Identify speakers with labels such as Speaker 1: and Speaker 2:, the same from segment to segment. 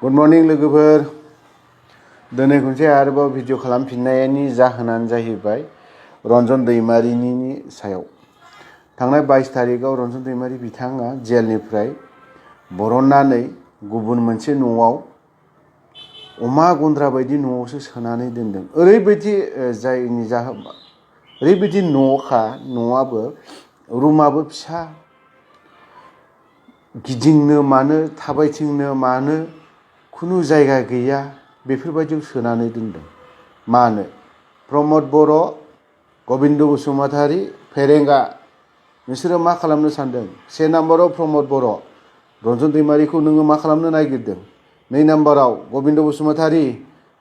Speaker 1: Good morning लोगोफोर दिनै खनसे आरोबाव भिडिअ खालामफिननायनि जाहोनानो जाहैबाय रन्जन दैमारिनि सायाव थांनाय 22 तारिखआव रन्जन दैमारि बिथाङा जेलनिफ्राय बरननानै गुबुन मोनसे न'आव अमा गन्द्रा बायदि न'आवसो सोनानै दोनदों। ओरैबायदि जायनि जाहोन ओरैबायदि न'खा न'आबो रुमाबो फिसा गिदिंनो मानो थाबायथिंनो मानो खुनु जायगा गैया बेफोरबायदियाव सोनानै दोनदों। मानो प्रमद बर' गबिन्द बसुमतारी फेरेंगा नोंसोरो मा खालामनो सानदों? से नाम्बाराव प्रमद बर' रन्जन दैमारिखौ नोङो मा खालामनो नागिरदों? 2 नाम्बाराव गबिन्द बसुमतारी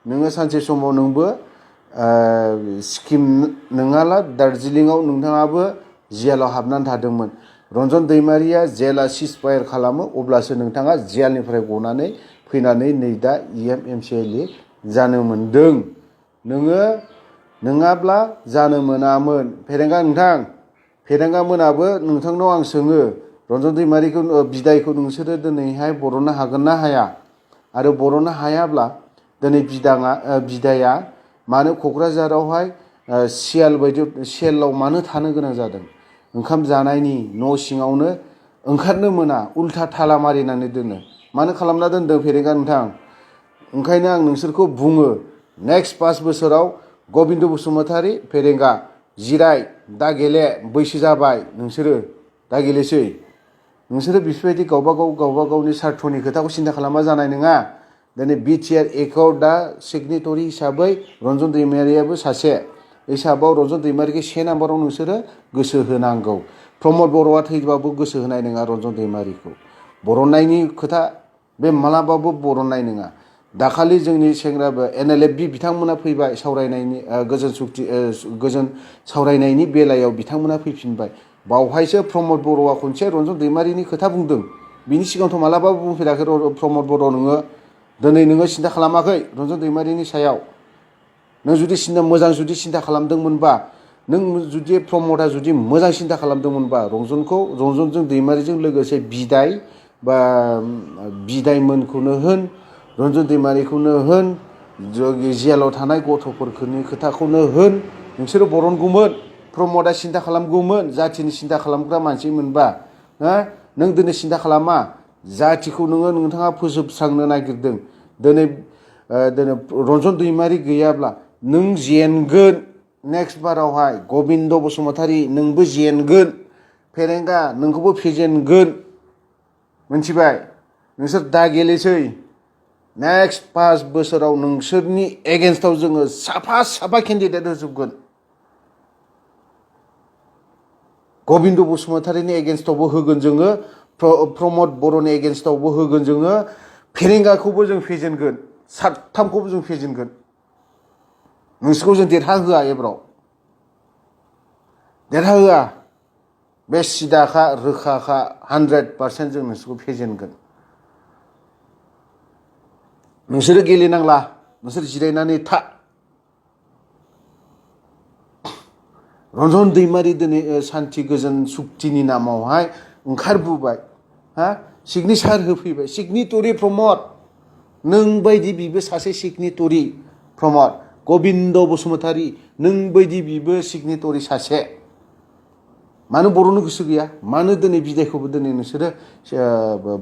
Speaker 1: नोङो सानसे समाव नोंबो सिक्किम नङाला दार्जिलिंआव नोंथाङाबो जेलाव हाबनानै थादोंमोन। रन्जन दैमारिया जेला सिजफायार खालामो अब्लासो नोंथाङा जेलनिफ्राय गनानै फैनानै नै दा EMMCLA जानो मोनदों। नोङो नङाब्ला जानो मोनामोन। फेरेंगा मोनाबो नोंथांनाव आं सोङो रन्जन दैमारिखौ बिदायखौ नोंसोरो दिनैहाय बरननो हागोन ना हाया? आरो बरननो हायाब्ला दिनै बिदाया मानो क'क्राझारावहाय सियाल बायदि सेलाव मानो थानो गोनां जादों? ओंखाम जानायनि न' सिङावनो ओंखारनो मोना, उल्था थाला मारिनानै दोनो। मानो खालामना दोनदों फेरेंगा नोंथां? ओंखायनो आं नोंसोरखौ बुङो नेक्स्ट 5 बोसोराव गबिन्द बसुमतारी फेरेंगा जिराय दा गेले, बैसो जाबाय नोंसोरो दा गेलेसै। नोंसोरो बेफोरबायदि गावबा गावनि सार्थनि खोथाखौ सिन्था खालामबा जानाय नङा। दिनै BTR एक्टआव दा सिगनेटरि हिसाबै रन्जन दैमारियाबो सासे हिसाबाव रन्जन दैमारिखौ 1 नाम्बाराव नोंसोरो गोसो होनांगौ। प्रमद बर'आ थैबाबो गोसो होनाय नङा रन्जन दैमारिखौ। बरननायनि खोथा बे मालाबाबो बरननाय नङा। दाखालि जोंनि सेंग्राबो NLFB बिथांमोना फैबाय सावरायनायनि गोजोन सावरायनायनि बेलायाव बिथांमोना फैफिनबाय। बावहायसो प्रमद बर'आ खनसे रन्जन दैमारिनि खोथा बुंदों। बिनि सिगांथ' मालाबाबो बुंफेराखै प्रमद बर' नोङो दिनै नोङो सिन्था खालामाखै रन्जन दैमारिनि सायाव। नों जुदि मोजां सिन्था खालामदोंमोनबा, नों जुदि प्रमदआ जुदि मोजां सिन्था खालामदोंमोनबा रन्जनजों दैमारिजों लोगोसे बिदायमोनखौनो होन, रन्जन दैमारिखौनो होन, जेलाव थानाय गथ'फोरनि खोथाखौनो होन, नोंसोरो बरनगौमोन। प्रमदआ सिन्था खालामगौमोन जाथिनि सिन्था खालामग्रा मानसिमोनबा। नों दिनै सिन्था खालामा, जाथिखौ नोंथाङा फोजोबस्रांनो नागिरदों। दिनै रन्जन दैमारि गैयाब्ला नों जेनगोन। नेक्स्ट बारावहाय गबिन्द बसुमतारी नोंबो जेनगोन। फेरेंगा नोंखौबो फेजेनगोन। मिथिबाय? नोंसोर दा गेलेसै। नेक्स्ट 5 बोसोराव नोंसोरनि एगेन्स्टआव जोङो साफा केन्डिडेट होजोबगोन। गबिन्द बसुमतारीनि एगेन्स्टआवबो होगोन जोङो, प्रमद बर'नि एगेन्स्टआवबो होगोन जोङो, फेरेंगाखौबो जों फेजेनगोन, 3खौबो जों फेजेनगोन। नोंसोरखौ जों देरहाहोआ एबाराव। देरहाहोआ। बे सिदाखा रोखाखा 100% जों नोंसोरखौ फेजेनगोन। नोंसोरो गेलेनांला, नोंसोर जिरायनानै था। रन्जन दैमारि दिनै सान्थि गोजोन सुक्तिनि नामावहाय ओंखारबोबाय। सिगनेसार होफैबाय। सिगनेटरि प्रमद। नों बायदि बिबो सासे सिगनेटरि प्रमद। गबिन्द बसुमतारी नों बायदि बिबो सिगनेटरि सासे। मानो बर'नो गोसो गैया? मानो दिनै बिदायखौबो दिनै नोंसोरो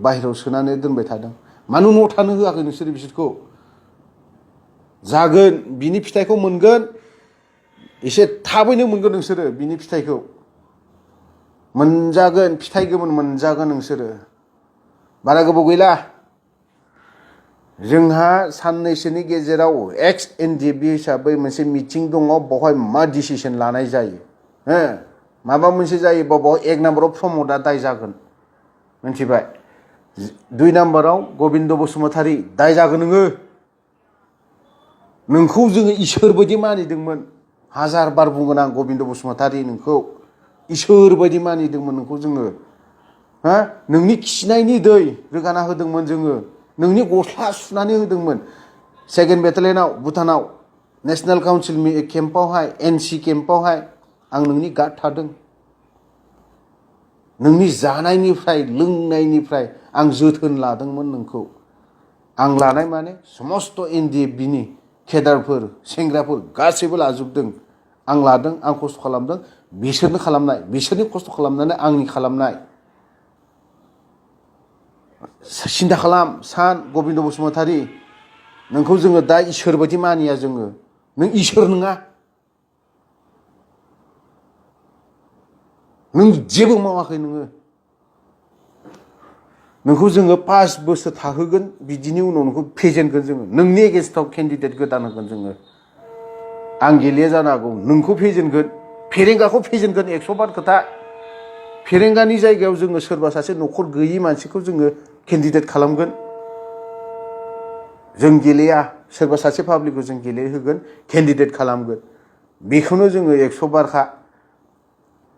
Speaker 1: बाहेरायाव सोनानै दोनबाय थादों? मानो न'आव थानो होआखै नोंसोरो बिसोरखौ? जागोन, बिनि फिथाइखौ मोनगोन। एसे थाबैनो मोनगोन नोंसोरो बिनि फिथाइखौ। मोनजागोन, फिथाइ गोमोन मोनजागोन नोंसोरो। बारा गोबाव गैला। जोंहा साननैसोनि गेजेराव एक्स NDB हिसाबै मोनसे मिटिं दङ। बेवहाय मा डिसिसन लानाय जायो? माबा मोनसे जायोबा बेवहाय 1 नाम्बाराव प्रमदआ दाय जागोन। मिथिबाय? 2 नाम्बाराव गबिन्द बसुमतारी दाय जागोन नोङो। नोंखौ जोङो इसोर बायदि मानिदोंमोन। 1000 बार बुंगोन आं गबिन्द बसुमतारी नोंखौ इसोर बायदि मानिदोंमोन नोंखौ जोङो। नोंनि खिनायनि दै रोगाना होदोंमोन जोङो। नोंनि गस्ला सुनानै होदोंमोन। 2nd बेटालियनाव भुटानाव नेसनेल काउन्सिल केम्पआवहाय NC केम्पआवहाय आं नोंनि गार्ड थादों। नोंनि जानायनिफ्राय लोंनायनिफ्राय आं जोथोन लादोंमोन नोंखौ। आं लानाय माने समस्त एनडिएफबिनि केडारफोर सेंग्राफोर गासैबो लाजोबदों आं लादों आं खस्थ' खालामदों बिसोरनो खालामनाय बिसोरनि खस्थ' खालामनानै आंनि खालामनाय सिन्था खालाम सान गबिन्द बसुमतारी नोंखौ जोङो दा इसोर बायदि मानिया जोङो नों इसोर नङा नों जेबो मावाखै नोंखौ जोङो 5 बोसोर थाहोगोन बिदिनि उनाव नोंखौ फेजेनगोन जोङो नोंनि एगेन्स्टआव केन्डिडेट गोदान होगोन जोङो आं गेलेया जानो हागौ नोंखौ फेजेनगोन फेरेंगाखौ फेजेनगोन 100 बार खोथा फेरेंगानि जायगायाव जोङो सोरबा सासे न'खर गैयि मानसिखौ जोङो केन्डिडेट खालामगोन जों गेलेया सोरबा सासे पाब्लिकखौ जों गेलेहोगोन केन्डिडेट खालामगोन बेखौनो जोङो 100 बारखा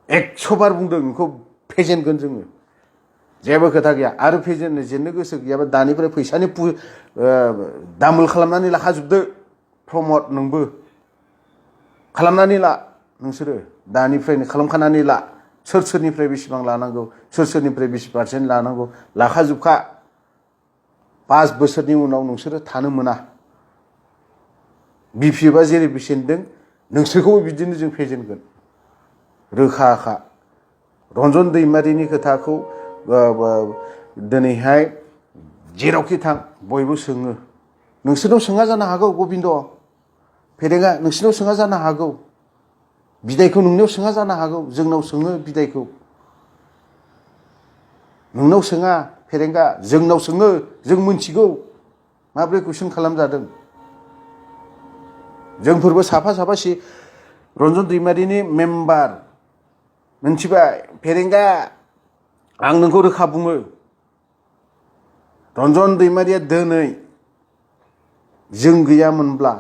Speaker 1: 100 बार बुंदों नोंखौ फेजेनगोन जोङो जेबो खोथा गैया आरो फेजेननो जेननो गोसो गैयाबा दानिफ्राय फैसानि दामोल खालामनानै लाखाजोबदो प्रमद नोंबो खालामनानै ला नोंसोरो दानिफ्रायनो खालामखानानै ला सोरनिफ्राय बेसेबां लानांगौ सोरनिफ्राय बेसे % लानांगौ लाखाजोबखा 5 बोसोरनि उनाव नोंसोरो थानो मोना बिपिएफआ जेरै बेसेनदों नोंसोरखौबो बिदिनो जों फेजेनगोन रोखाखा रन्जन दैमारिनि खोथाखौ दिनैहाय जेरावखि थां बयबो सोङो नोंसोरनाव सोङा जानो हागौ गबिन्द फेरेंगा नोंसोरनाव सोङा जानो हागौ बिदायखौ नोंनियाव सोङा जानो हागौ जोंनाव सोङो बिदायखौ नोंनाव सोङा फेरेंगा जोंनाव सोङो जों मिथिगौ माब्रै कुइसन खालामजादों जोंफोरबो साफा रन्जन दैमारिनि मेम्बार मिथिबाय फेरेंगा आं नोंखौ रोखा बुङो रन्जन दैमारिया दिनै जों गैयामोनब्ला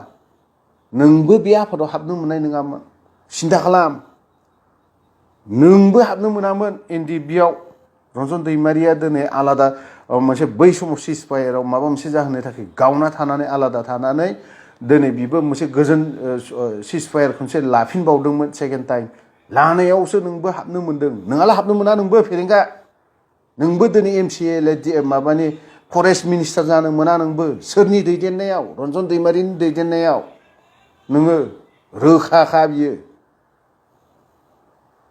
Speaker 1: नोंबो बे आफादाव हाबनो मोननाय नङामोन सिन्था खालाम नोंबो हाबनो मोनामोन एनडिएफबिआव रन्जन दैमारिया दिनै आलादा मोनसे बै समाव सिजफायाराव माबा मोनसे जाहोननि थाखाय गावना थानानै आलादा थानानै दिनै बिबो मोनसे गोजोन सिजफायार खनसे लाफिनबावदोंमोन सेकेन्ड टाइम लानायावसो नोंबो हाबनो मोनदों नोंहालाय हाबनो मोना नोंबो फेरेंगा नोंबो दिनै एमसिएल माबानि फरेस्ट मिनिस्टार जानो मोना नोंबो सोरनि दैदेननायाव रन्जन दैमारिनि दैदेननायाव नोङो रोखाखा बियो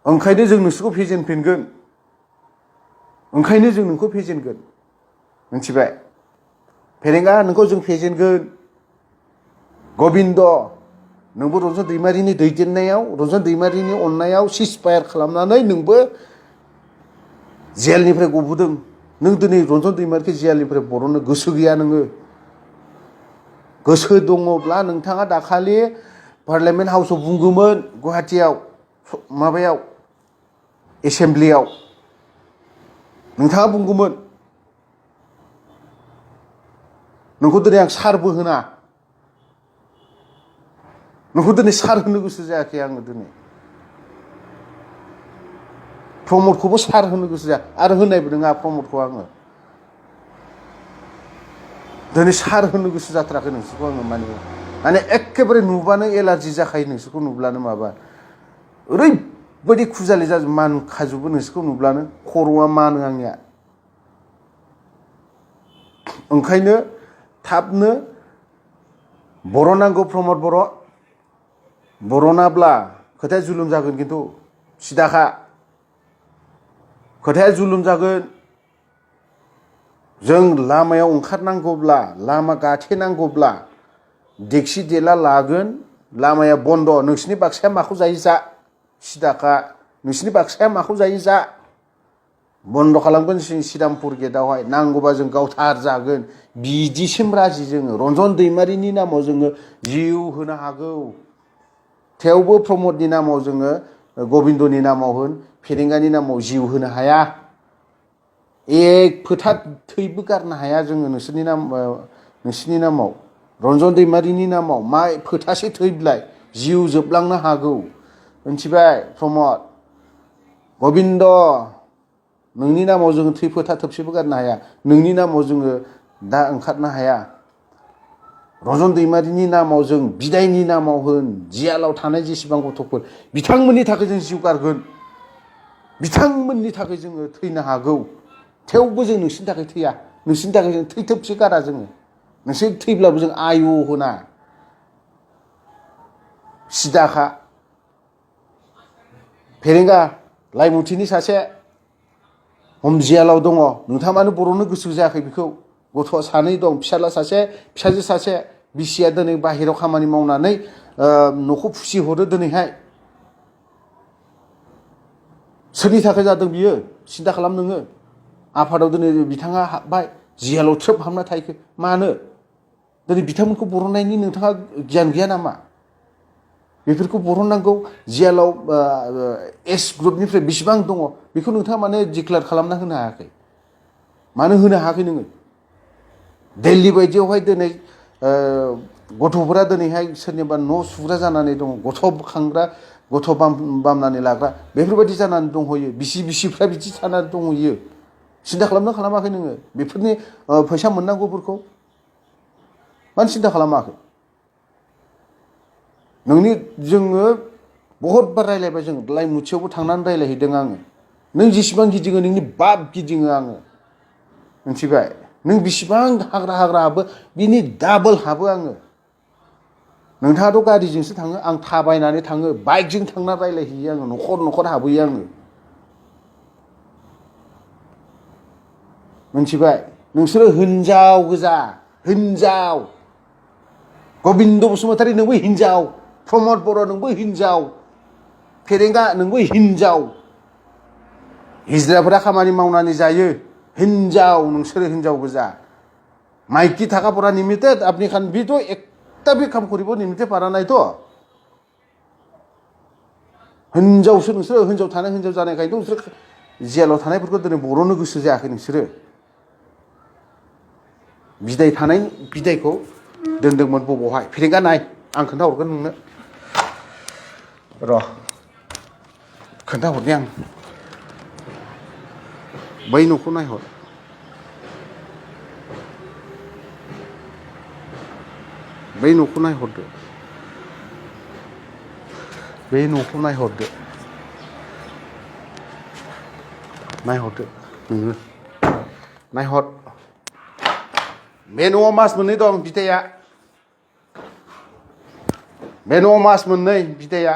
Speaker 1: ओंखायनो जों नोंसोरखौ फेजेनफिनगोन ओंखायनो जों नोंखौ फेजेनगोन मिथिबाय फेरेंगा नोंखौ जों फेजेनगोन गबिन्द नोंबो रन्जन दैमारिनि दैदेननायाव रन्जन दैमारिनि अननायाव सिजफायार खालामनानै नोंबो जेलनिफ्राय गबोदों नों दिनै रन्जन दैमारिखौ जेलनिफ्राय बरननो गोसो गैया नोङो गोसो दङब्ला नोंथाङा दाखालि पार्लियामेन्ट हाउसआव बुंगौमोन गुवाहाटीयाव माबायाव एसेमब्लियाव नोंथाङा बुंगौमोन नोंखौ दिनै आं सारबो होना नोंखौ दिनै सार होनो गोसो जायाखै आङो दिनै प्रमदखौबो सार होनो गोसो जाया आरो होनायबो नङा प्रमदखौ आङो दिनै सार होनो गोसो जाथाराखै नोंसोरखौ आङो माने एखेबारे नुबानो एलार्जि जाखायो नोंसोरखौ नुब्लानो माबा ओरैबायदि खुजालि जाजोब मानखाजोबो नोंसोरखौ नुब्लानो खर'आ मानो आंनिया ओंखायनो थाबनो बरनांगौ प्रमद बरनाब्ला खोथाया जुलुम जागोन खिन्थु सिदाखा खोथाया जुलुम जागोन जों लामायाव ओंखारनांगौब्ला लामा गाथेनांगौब्ला देक्सि देला लागोन लामाया बन्द नोंसिनि बाक्साया माखौ जायो जा सिदाखा नोंसिनि बाक्साया माखौ जायो जा बन्द खालामगोन श्रीरामपुर गेटआवहाय नांगौबा जों गावथार जागोन बिदिसिम राजि जोङो रन्जन दैमारिनि नामाव जोङो जिउ होनो हागौ थेवबो प्रमदनि नामाव जोङो गबिन्दनि नामाव होन फेरेंगानि नामाव जिउ होनो हाया एक फोथा थैबो गारनो हाया जोङो नोंसोरनि नामाव रन्जन दैमारिनि नामाव मा फोथासे थै बिलाइ जिउ जोबलांनो हागौ मिथिबाय प्रमद गबिन्द नोंनि नामाव जोङो थै फोथा थोबसेबो गारनो हाया नोंनि नामाव जोङो दा ओंखारनो हाया रन्जन दैमारिनि नामाव जों बिदायनि नामाव होन जियालाव थानाय जेसेबां गथ'फोर बिथांमोननि थाखाय जों जिउ गारगोन बिथांमोननि थाखाय जोङो थैनो हागौ थेवबो जों नोंसिनि थाखाय थैया नोंसिनि थाखाय जों थै थोबसे गारा जोङो नोंसोर थैब्लाबो जों आयु होना सिदाखा फेरेंगा लाइमुथिनि सासे हमजियालाव दङ नोंथाङा मानो बर'नो गोसो जायाखै बेखौ गथ'आ सानै दं फिसाला सासे फिसाजो सासे बिसिया दिनै बाहेरायाव खामानि मावनानै न'खौ फुसिहरो दिनैहाय सोरनि थाखाय जादों बियो सिन्था खालाम नोङो आफादाव दिनै बिथाङा हाबबाय जियालाव थ्रोब हाबना थाहैखो मानो दिनै बिथांमोनखौ बरननायनि नोंथाङा गियान गैया नामा बेफोरखौ बरननांगौ जियालाव एस ग्रुपनिफ्राय बेसेबां दङ बेखौ नोंथाङा मानो डिक्लेयार खालामना होनो हायाखै मानो होनो हायाखै नोङो दिल्ली बायदियावहाय दिनै गथ'फोरा दिनैहाय सोरनिबा न' सुग्रा जानानै दङ गथ' खांग्रा गथ' बामनानै लाग्रा बेफोरबायदि जानानै दंहैयो बिसिफ्रा बिदि जानानै दंहैयो सिन्था खालामना खालामाखै नोङो बेफोरनि फैसा मोननांगौफोरखौ मानो सिन्था खालामाखै नोंनि जोङो बहुद बार रायलायबाय जों लाइमुथियावबो थांनानै रायलायहैदों आङो नों जेसेबां गिदिङो नोंनि बाप गिदिङो आङो मिथिबाय नों बेसेबां हाग्रा हाबो बिनि डाबल हाबो आङो नोंथाङाथ' गारिजोंसो थाङो आं थाबायनानै थाङो बाइकजों थांना रायलायहैयो आङो न'खर हाबहैयो आङो मिथिबाय नोंसोरो हिनजाव गोजा हिनजाव गबिन्द बसुमतारी नोंबो हिनजाव प्रमद बर' नोंबो हिनजाव फेरेंगा नोंबो हिनजाव हिजड़ाफोरा खामानि मावनानै जायो हिनजाव नोंसोरो हिनजाव गोजा माइकी थाखा परा निमित्ते आपनि खान भी तो एकटा भी काम करिब निमित्ते पारा नाय तो हिनजावसो नोंसोरो हिनजाव थानाय हिनजाव जानायखायनो नोंसोर जेलाव थानायफोरखौ दिनै बर'नो गोसो जायाखै नोंसोरो बिदाय थानाय बिदायखौ दोनदोंमोन बबावहाय फेरेंगा नाय आं खोन्थाहरगोन नोंनो र' खोन्थाहरनि आं बै न'खौ नायहर बै न'खौ नायहरदो बे न'खौ नायहरदो नोङो नायहर बे न'आव मास मोननै दं बिदाया बे न'आव मास मोननै बिदाया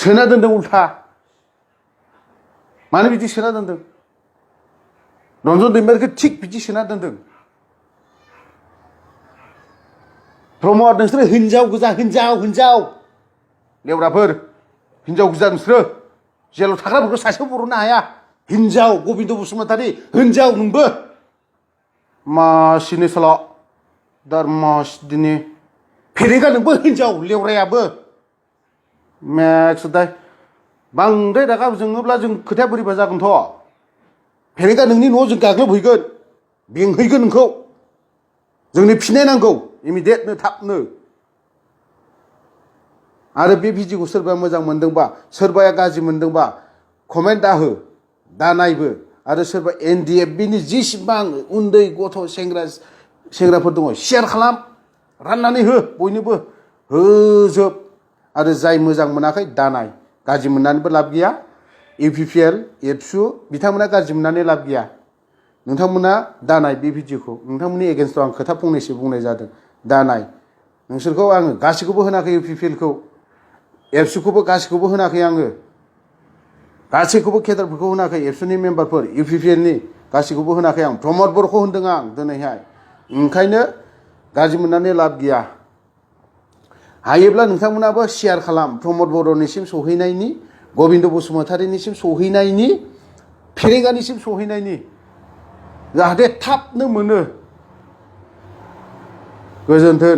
Speaker 1: सोना दोनदों उल्था मानो बिदि सोना दोनदों रन्जन दैमारिखौ थिग बिदि सोना दोनदों प्रमद नोंसोरो हिनजाव गोजा हिनजाव लेवराफोर हिनजाव गोजा नोंसोरो जेलाव थाग्राफोरखौ सासेयाव बर'नो हाया हिनजाव गबिन्द बसुमतारी हिनजाव नोंबो मासिनि सल' दारमासदिनि फेरेंगा नोंबो हिनजाव लेवरायाबो मेक्स दाय बांद्राय रागा जोङोब्ला जों खोथाया बोरैबा जागोनथ' फेरेंगा नोंनि न'आव जों गाग्लोबहैगोन बेंहैगोन नोंखौ जोंनो फिनाय नांगौ इमिडियेटनो थाबनो आरो बे भिडिअखौ सोरबाया मोजां मोनदोंबा सोरबाया गाज्रि मोनदोंबा कमेन्ट दाहो दानायबो आरो सोरबा NDFBनि जेसेबां उन्दै गथ' सेंग्राफोर दङ शेयार खालाम राननानै हो बयनोबो होजोब आरो जाय मोजां मोनाखै दानाय गाज्रि मोननानैबो लाब गैया UPPL एबसु बिथांमोना गाज्रि मोननानै लाब गैया नोंथांमोना दानाय बे भिडिअखौ नोंथांमोननि एगेन्स्टआव आं खोथा फंनैसो बुंनाय जादों दानाय नोंसोरखौ आङो गासैखौबो होनाखै UPPLखौ एबसुखौबो गासैखौबो होनाखै आङो गासैखौबो केडारफोरखौ होनाखै एबसुनि मेम्बारफोर UPPLनि गासैखौबो होनाखै आं प्रमद बर'खौ होनदों आं दिनैहाय ओंखायनो गाज्रि मोननानै लाब गैया हायोब्ला नोंथांमोनाबो शेयार खालाम प्रमद बर'निसिम सहैनायनि गबिन्द बसुमतारीनिसिम सहैनायनि फेरेंगानिसिम सहैनायनि जाहाथे थाबनो मोनो गोजोन्थों।